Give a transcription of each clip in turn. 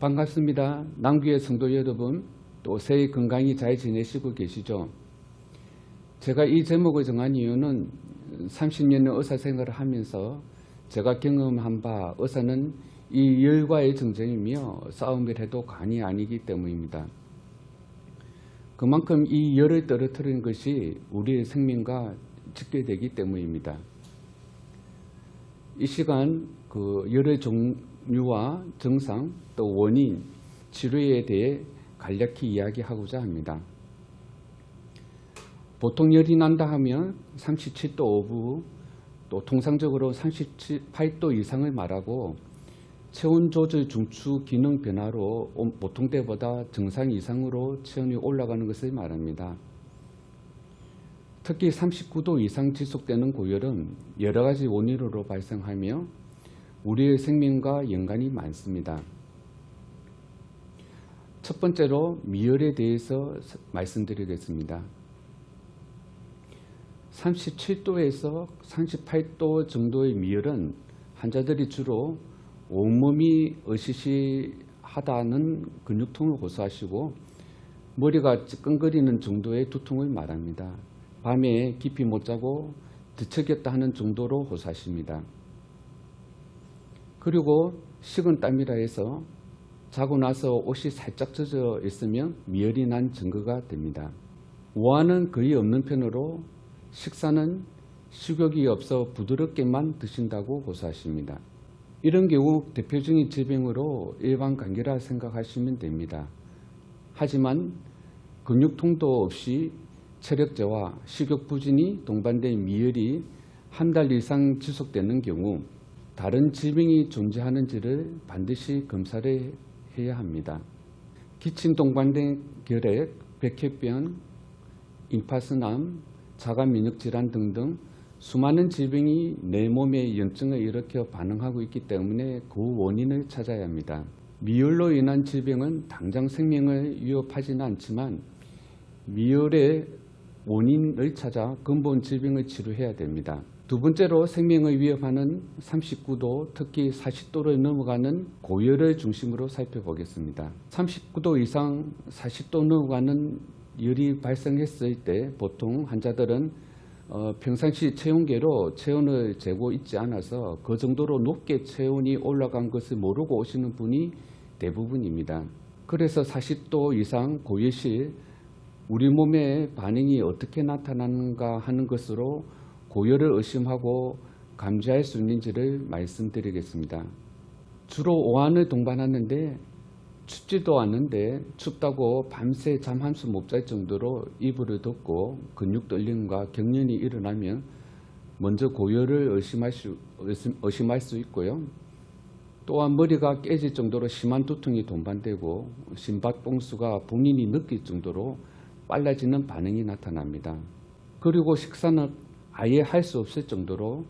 반갑습니다. 남귀의 성도 여러분, 또 새해 건강히 잘 지내시고 계시죠? 제가 이 제목을 정한 이유는 30년의 의사 생활을 하면서 제가 경험한 바 의사는 이 열과의 정쟁이며 싸움을 해도 관이 아니기 때문입니다. 그만큼 이 열을 떨어뜨리는 것이 우리의 생명과 직결되기 때문입니다. 이 시간 그 열의 종류와 증상 또 원인, 치료에 대해 간략히 이야기하고자 합니다. 보통 열이 난다 하면 37도 오브, 또 통상적으로 38도 이상을 말하고 체온 조절 중추 기능 변화로 보통 때보다 정상 이상으로 체온이 올라가는 것을 말합니다. 특히 39도 이상 지속되는 고열은 여러 가지 원인으로 발생하며 우리의 생명과 연관이 많습니다. 첫 번째로 미열에 대해서 말씀드리겠습니다. 37도에서 38도 정도의 미열은 환자들이 주로 온몸이 으시시하다는 근육통을 호소하시고 머리가 찌끈거리는 정도의 두통을 말합니다. 밤에 깊이 못 자고 뒤척였다 하는 정도로 호소하십니다. 그리고 식은 땀이라 해서 자고 나서 옷이 살짝 젖어 있으면 미열이 난 증거가 됩니다. 오한은 거의 없는 편으로 식사는 식욕이 없어 부드럽게만 드신다고 호소하십니다. 이런 경우 대표적인 질병으로 일반 감기라 생각하시면 됩니다. 하지만 근육통도 없이 체력 저하, 식욕 부진이 동반된 미열이 한 달 이상 지속되는 경우 다른 질병이 존재하는지를 반드시 검사를 해야 합니다. 기침 동반된 결핵, 백혈병, 임파선암, 자가 면역 질환 등등 수많은 질병이 내 몸에 염증을 일으켜 반응하고 있기 때문에 그 원인을 찾아야 합니다. 미열로 인한 질병은 당장 생명을 위협하지는 않지만 미열의 원인을 찾아 근본 질병을 치료해야 됩니다. 두 번째로 생명을 위협하는 39도, 특히 40도를 넘어가는 고열을 중심으로 살펴보겠습니다. 39도 이상 40도 넘어가는 열이 발생했을 때 보통 환자들은 평상시 체온계로 체온을 재고 있지 않아서 그 정도로 높게 체온이 올라간 것을 모르고 오시는 분이 대부분입니다. 그래서 40도 이상 고열 시 우리 몸의 반응이 어떻게 나타나는가 하는 것으로 고열을 의심하고 감지할 수 있는지를 말씀드리겠습니다. 주로 오한을 동반하는데 춥지도 않는데 춥다고 밤새 잠 한숨 못 잘 정도로 이불을 덮고 근육 떨림과 경련이 일어나면 먼저 고열을 의심할 수 있고요. 또한 머리가 깨질 정도로 심한 두통이 동반되고 심박봉수가 본인이 느낄 정도로 빨라지는 반응이 나타납니다. 그리고 식사는 아예 할 수 없을 정도로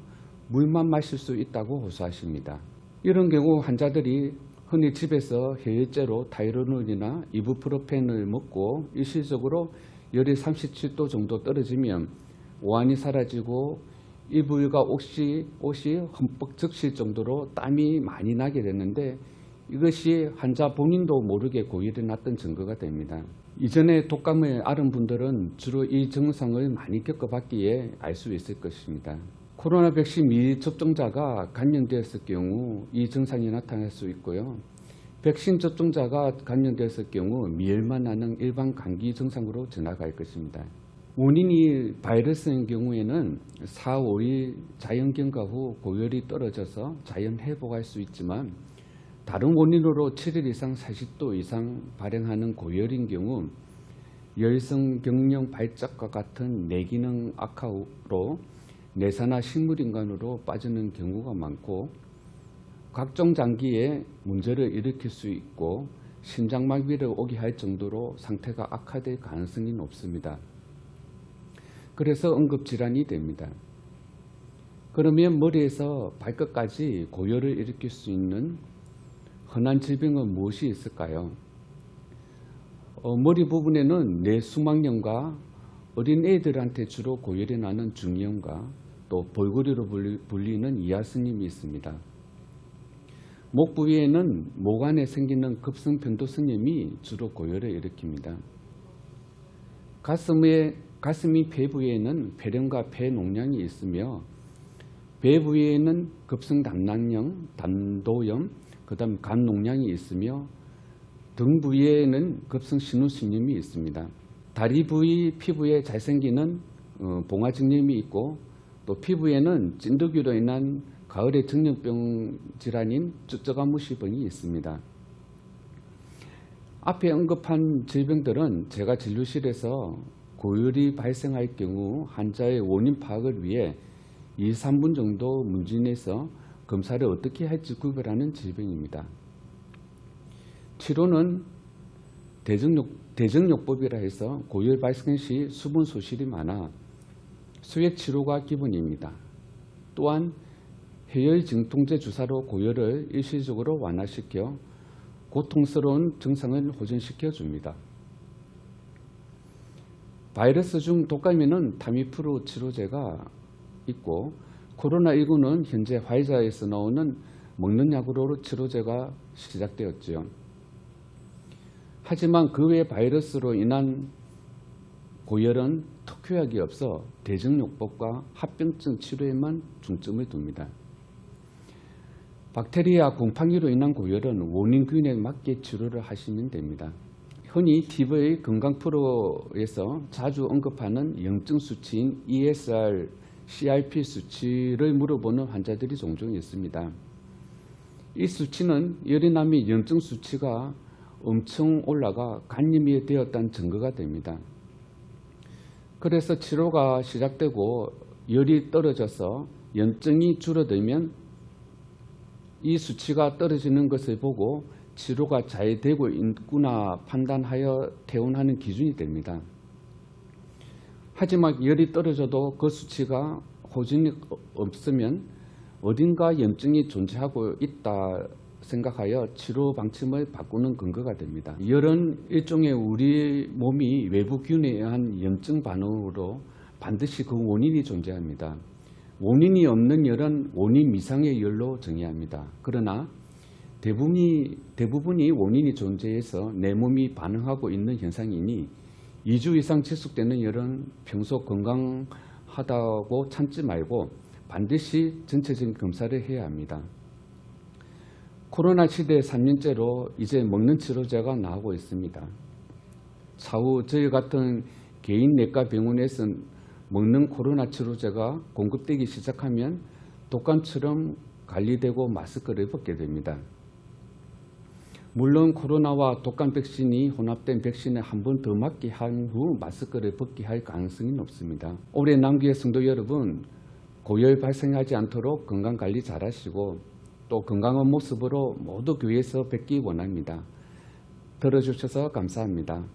물만 마실 수 있다고 호소하십니다. 이런 경우 환자들이 흔히 집에서 해열제로 타이레놀이나 이부프로펜을 먹고 일시적으로 열이 37도 정도 떨어지면 오한이 사라지고 이불과 옷이 흠뻑 적실 정도로 땀이 많이 나게 되는데 이것이 환자 본인도 모르게 고열이 났던 증거가 됩니다. 이전에 독감을 앓은 분들은 주로 이 증상을 많이 겪어봤기에 알 수 있을 것입니다. 코로나 백신 미접종자가 감염되었을 경우 이 증상이 나타날 수 있고요. 백신 접종자가 감염되었을 경우 미열만 나는 일반 감기 증상으로 지나갈 것입니다. 원인이 바이러스인 경우에는 4, 5일 자연 경과 후 고열이 떨어져서 자연 회복할 수 있지만 다른 원인으로 7일 이상 40도 이상 발생하는 고열인 경우 열성 경련 발작과 같은 뇌기능 악화로 뇌사나 식물인간으로 빠지는 경우가 많고 각종 장기에 문제를 일으킬 수 있고 심장마비를 오게 할 정도로 상태가 악화될 가능성이 높습니다. 그래서 응급질환이 됩니다. 그러면 머리에서 발끝까지 고열을 일으킬 수 있는 흔한 질병은 무엇이 있을까요? 머리 부분에는 뇌수막염과 어린애들한테 주로 고열이 나는 중이염과 또 볼거리로 불리는 이하스님이 있습니다. 목 부위에는 목 안에 생기는 급성 편도선염이 주로 고열을 일으킵니다. 가슴이 폐 부위에는 폐렴과 폐농량이 있으며 배 부위에는 급성 단도염, 그다음 간 농량이 있으며 등 부위에는 급성 신우신염이 있습니다. 다리 부위 피부에 잘 생기는 봉화증염이 있고 또 피부에는 찐득이로 인한 가을의 정력병 질환인 쭈쭈가무시병이 있습니다. 앞에 언급한 질병들은 제가 진료실에서 고열이 발생할 경우 환자의 원인 파악을 위해 2, 3분 정도 문진해서 검사를 어떻게 할지 구별하는 질병입니다. 치료는 대정요법이라 해서 고열 발생 시 수분 소실이 많아 수액 치료가 기본입니다. 또한 해열 진통제 주사로 고열을 일시적으로 완화시켜 고통스러운 증상을 호전시켜 줍니다. 바이러스 중 독감에는 타미프루 치료제가 있고 코로나19는 현재 화이자에서 나오는 먹는 약으로 치료제가 시작되었지요. 하지만 그 외 바이러스로 인한 고열은 특효약이 없어 대정요법과 합병증 치료에만 중점을 둡니다. 박테리아 곰팡이로 인한 고열은 원인균에 맞게 치료를 하시면 됩니다. 흔히 TV 건강 프로에서 자주 언급하는 염증 수치인 ESR, CRP 수치를 물어보는 환자들이 종종 있습니다. 이 수치는 열이 염증 수치가 엄청 올라가 간염이 되었다는 증거가 됩니다. 그래서 치료가 시작되고 열이 떨어져서 염증이 줄어들면 이 수치가 떨어지는 것을 보고 치료가 잘 되고 있구나 판단하여 퇴원하는 기준이 됩니다. 하지만 열이 떨어져도 그 수치가 호전이 없으면 어딘가 염증이 존재하고 있다 생각하여 치료 방침을 바꾸는 근거가 됩니다. 열은 일종의 우리 몸이 외부균에 의한 염증 반응으로 반드시 그 원인이 존재합니다. 원인이 없는 열은 원인 미상의 열로 정의합니다. 그러나 대부분이 원인이 존재해서 내 몸이 반응하고 있는 현상이니 2주 이상 지속되는 열은 평소 건강하다고 참지 말고 반드시 전체적인 검사를 해야 합니다. 코로나 시대 3년째로 이제 먹는 치료제가 나오고 있습니다. 차후 저희 같은 개인 내과 병원에서 먹는 코로나 치료제가 공급되기 시작하면 독감처럼 관리되고 마스크를 벗게 됩니다. 물론 코로나와 독감 백신이 혼합된 백신을 한 번 더 맞게 한 후 마스크를 벗게 할 가능성이 높습니다. 올해 남기의 성도 여러분, 고열 발생하지 않도록 건강관리 잘 하시고 또 건강한 모습으로 모두 교회에서 뵙기 원합니다. 들어주셔서 감사합니다.